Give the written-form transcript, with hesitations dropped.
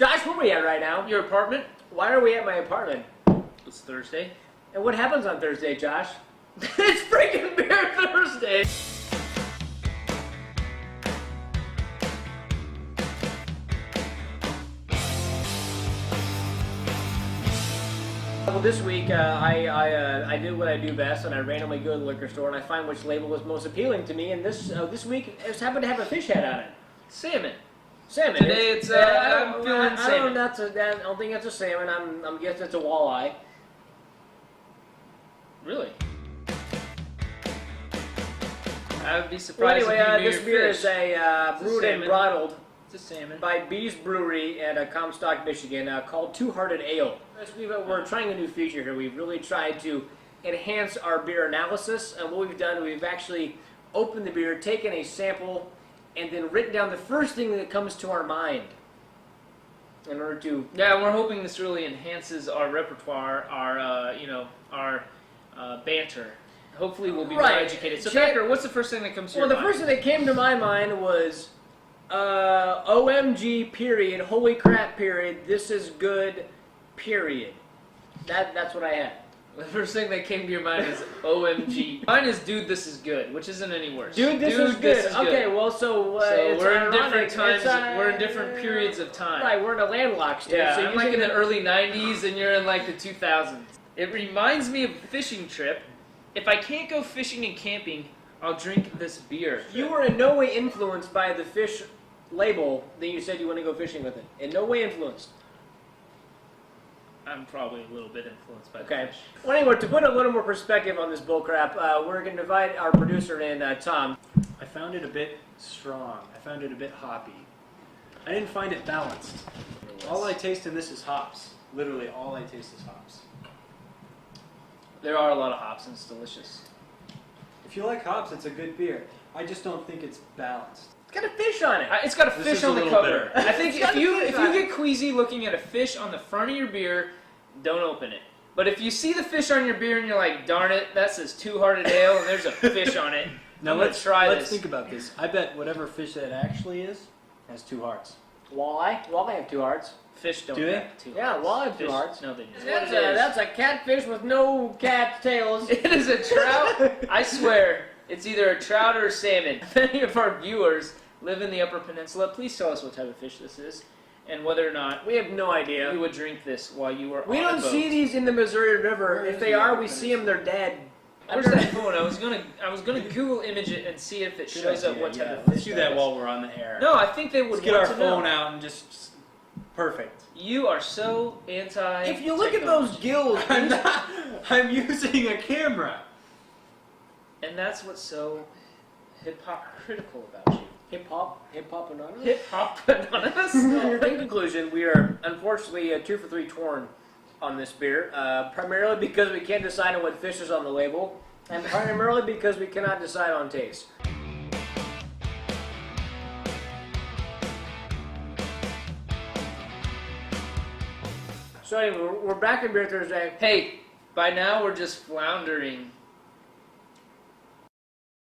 Josh, where are we at right now? Your apartment? Why are we at my apartment? It's Thursday. And what happens on Thursday, Josh? It's freaking Beer Thursday! Well, this week I do what I do best, and I randomly go to the liquor store and I find which label was most appealing to me. And this week it just happened to have a fish head on it. Salmon. Salmon. Today it's I'm feeling salmon. I don't think that's a salmon. I'm guessing it's a walleye. Really? I would be Well, surprised anyway, if you this beer is a It's a brewed and salmon. bottled It's a salmon. by Bees Brewery at Comstock, Michigan, called Two Hearted Ale. We're trying a new feature here. We've really tried to enhance our beer analysis, and what we've done, we've actually opened the beer, taken a sample, and then written down the first thing that comes to our mind in order to... Yeah, we're hoping this really enhances our repertoire, our our banter. Hopefully we'll be more Right. educated. So Check- Packer, what's the first thing that comes to Well, your the mind? first thing that came to my mind was OMG period, holy crap period, this is good period. That's what I had. The first thing that came to your mind is OMG. Mine is dude, this is good, which isn't any worse. Dude, this is good. Okay, well, so it's we're in ironic. different times. It's, We're in different periods of time. Right, we're in a landlocked state. Yeah, so I'm you like think in the that- early 90s and you're in like the 2000s. It reminds me of a fishing trip. If I can't go fishing and camping, I'll drink this beer. You were in no way influenced by the fish label that you said you want to go fishing with it. In no way influenced. I'm probably a little bit influenced by the Okay. fish. Well, anyway, to put a little more perspective on this bullcrap, we're going to divide our producer in, Tom. I found it a bit strong. I found it a bit hoppy. I didn't find it balanced. All I taste in this is hops. Literally, all I taste is hops. There are a lot of hops and it's delicious. If you like hops, it's a good beer. I just don't think it's balanced. It's got a fish on it. It's got a This fish is a on the little cover. bitter. I think It's got if a you fish if on you it. get queasy looking at a fish on the front of your beer, don't open it. But if you see the fish on your beer and you're like, darn it, that says Two Hearted Ale and there's a fish on it. Now I'm gonna try let's this. think about this. I bet whatever fish that actually is has two hearts. Walleye? Walleye have two hearts. Fish don't Do they? have two Yeah, hearts. walleye have two Fish- hearts. No, they don't. That's a catfish with no cat's tails. It is a trout. I swear, it's either a trout or a salmon. If any of our viewers live in the Upper Peninsula, please tell us what type of fish this is and whether or not We have no you idea. would drink this while you were We on a don't boat. see these in the Missouri River. Where If is they the are, Upper we see them, they're dead. Where's that phone? I was gonna Google image it and see if it Good shows up idea, what type yeah. of Let's fish do that that is. while we're on the air. No, I think they would Let's get our want to know. phone out and just... Perfect. You are so anti. If you look at those gills, I'm not... I'm using a camera. and that's what's so hypocritical about you. hip hop anonymous. Hip hop anonymous. In conclusion, we are unfortunately 2 for 3 torn on this beer, primarily because we can't decide on what fish is on the label, and primarily because we cannot decide on taste. So anyway, we're back in Beer Thursday. Hey, by now we're just floundering